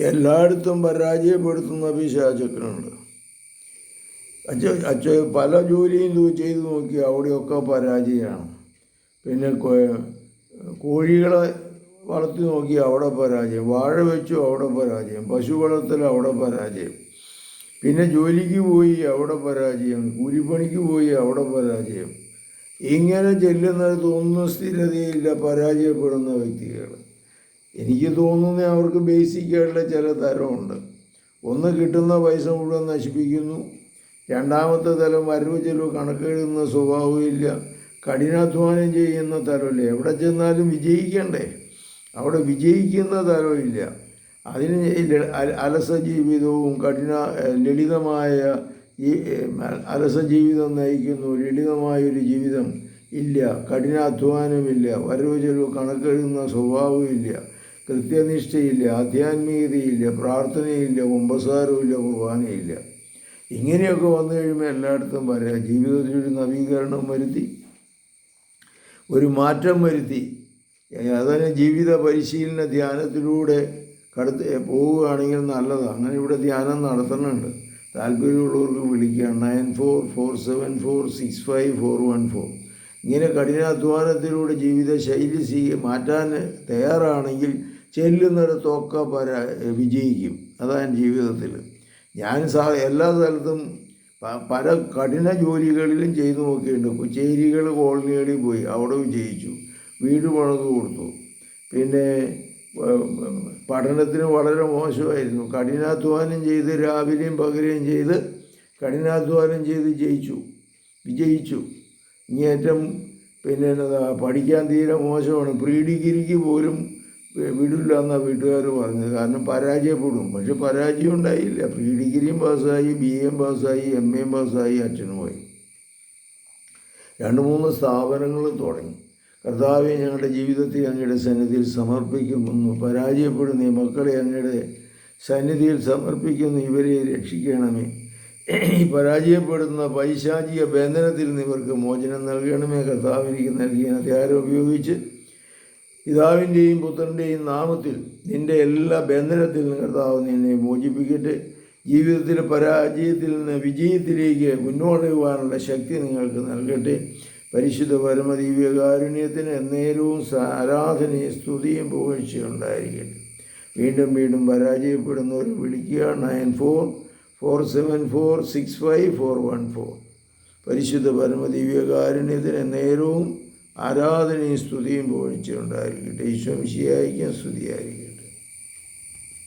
എല്ലായിടത്തും പരാജയപ്പെടുത്തുന്ന പിശാചുക്കളുണ്ട്. പല ജോലിയും ചെയ്തു നോക്കി അവിടെയൊക്കെ പരാജയമാണ്. പിന്നെ കോഴികളെ വളർത്തി നോക്കി അവിടെ പരാജയം, വാഴ വെച്ചു അവിടെ പരാജയം, പശു വളർത്തൽ അവിടെ പരാജയം, പിന്നെ ജോലിക്ക് പോയി അവിടെ പരാജയം, കൂലിപ്പണിക്ക് പോയി അവിടെ പരാജയം. ഇങ്ങനെ ചെല്ലുന്നിടത്ത് ഒന്നും സ്ഥിരതയില്ല, പരാജയപ്പെടുന്ന വ്യക്തികൾ. എനിക്ക് തോന്നുന്നത് അവർക്ക് ബേസിക്കായിട്ടുള്ള ചില തരമുണ്ട്. ഒന്ന്, കിട്ടുന്ന പൈസ മുഴുവൻ നശിപ്പിക്കുന്നു. രണ്ടാമത്തെ തരം വരവ് ചെലവ് കണക്കെഴുതുന്ന സ്വഭാവമില്ല. കഠിനാധ്വാനം ചെയ്യുന്ന തരമില്ല. എവിടെ ചെന്നാലും വിജയിക്കണ്ടേ, അവിടെ വിജയിക്കുന്ന തരമില്ല. അതിന് അലസ ജീവിതവും ലളിതമായ അലസ ജീവിതം നയിക്കുന്നു. ലളിതമായൊരു ജീവിതം ഇല്ല, കഠിനാധ്വാനമില്ല, വരവ് ചെലവ് കണക്കെഴുതുന്ന സ്വഭാവമില്ല, കൃത്യനിഷ്ഠയില്ല, ആധ്യാത്മികതയില്ല, പ്രാർത്ഥനയില്ല, കുമ്പസാരമില്ല, കുർബാനയില്ല. ഇങ്ങനെയൊക്കെ വന്നു കഴിയുമ്പോൾ എല്ലായിടത്തും പറയാം. ജീവിതത്തിലൊരു നവീകരണം വരുത്തി, ഒരു മാറ്റം വരുത്തി, അതിന് ജീവിത പരിശീലന ധ്യാനത്തിലൂടെ പോവുകയാണെങ്കിൽ നല്ലതാണ്. അങ്ങനെ ഇവിടെ ധ്യാനം നടത്തുന്നുണ്ട്. താല്പര്യമുള്ളവർക്ക് വിളിക്കുക 9447465414. ഇങ്ങനെ കഠിനാധ്വാനത്തിലൂടെ ജീവിത ശൈലി മാറ്റാൻ തയ്യാറാണെങ്കിൽ ചെല്ലുന്നിടത്തൊക്കെ വിജയിക്കും. അതാണ് ജീവിതത്തിൽ. ഞാൻ എല്ലാ സ്ഥലത്തും പല കഠിന ജോലികളിലും ചെയ്തു നോക്കിയിട്ടുണ്ട്. ചേരികൾ കോളനികളിൽ പോയി അവിടെ വിജയിച്ചു, വീട് പണിത് കൊടുത്തു. പിന്നെ പഠനത്തിന് വളരെ മോശമായിരുന്നു. കഠിനാധ്വാനം ചെയ്ത് രാവിലെയും പകലെയും ചെയ്ത് കഠിനാധ്വാനം ചെയ്ത് വിജയിച്ചു. ഇങ്ങേറ്റം പിന്നെ പഠിക്കാൻ തീരെ മോശമാണ്. പ്രീ ഡിഗ്രിക്ക് പോലും വിടില്ല എന്നാണ് വീട്ടുകാർ പറഞ്ഞത്. കാരണം പരാജയപ്പെടും. പക്ഷെ പരാജയം ഉണ്ടായില്ല. പ്രീ ഡിഗ്രിയും പാസ്സായി, BA പാസ്സായി, MA പാസ്സായി, അച്ഛനും പോയി. 2-3 സ്ഥാപനങ്ങൾ തുടങ്ങി. കർത്താവെ, ഞങ്ങളുടെ ജീവിതത്തെ അങ്ങയുടെ സന്നിധിയിൽ സമർപ്പിക്കുന്നു. പരാജയപ്പെടുന്ന ഈ മക്കളെ അങ്ങയുടെ സന്നിധിയിൽ സമർപ്പിക്കുന്നു. ഇവരെ രക്ഷിക്കണമേ. ഈ പരാജയപ്പെടുന്ന പൈശാചിക ബന്ധനത്തിൽ നിന്ന് ഇവർക്ക് മോചനം നൽകണമേ. കർത്താവ് എനിക്ക് നൽകിയ അധികാരം ഉപയോഗിച്ച് പിതാവിൻ്റെയും പുത്രൻ്റെയും നാമത്തിൽ നിൻ്റെ എല്ലാ ബന്ധനത്തിൽ നിന്ന് കർത്താവ് നിന്നെ മോചിപ്പിക്കട്ടെ. ജീവിതത്തിലെ പരാജയത്തിൽ നിന്ന് വിജയത്തിലേക്ക് മുന്നോട്ട് പോകാനുള്ള ശക്തി നിങ്ങൾക്ക് നൽകട്ടെ. പരിശുദ്ധ പരമദിവ്യകാരുണ്യത്തിന് എന്നേരവും ആരാധനയും സ്തുതിയും പുകഴ്ചയുണ്ടായിരിക്കട്ടെ. വീണ്ടും പരാജയപ്പെടുന്നവർ വിളിക്കുക 9447465414. പരിശുദ്ധ പരമദിവ്യകാരുണ്യത്തിന് എന്നേരവും ആരാധനയും സ്തുതിയും പുകഴ്ചയുണ്ടായിരിക്കട്ടെ. ഈശോ മിശിഹായ്ക്ക് സ്തുതിയായിരിക്കട്ടെ.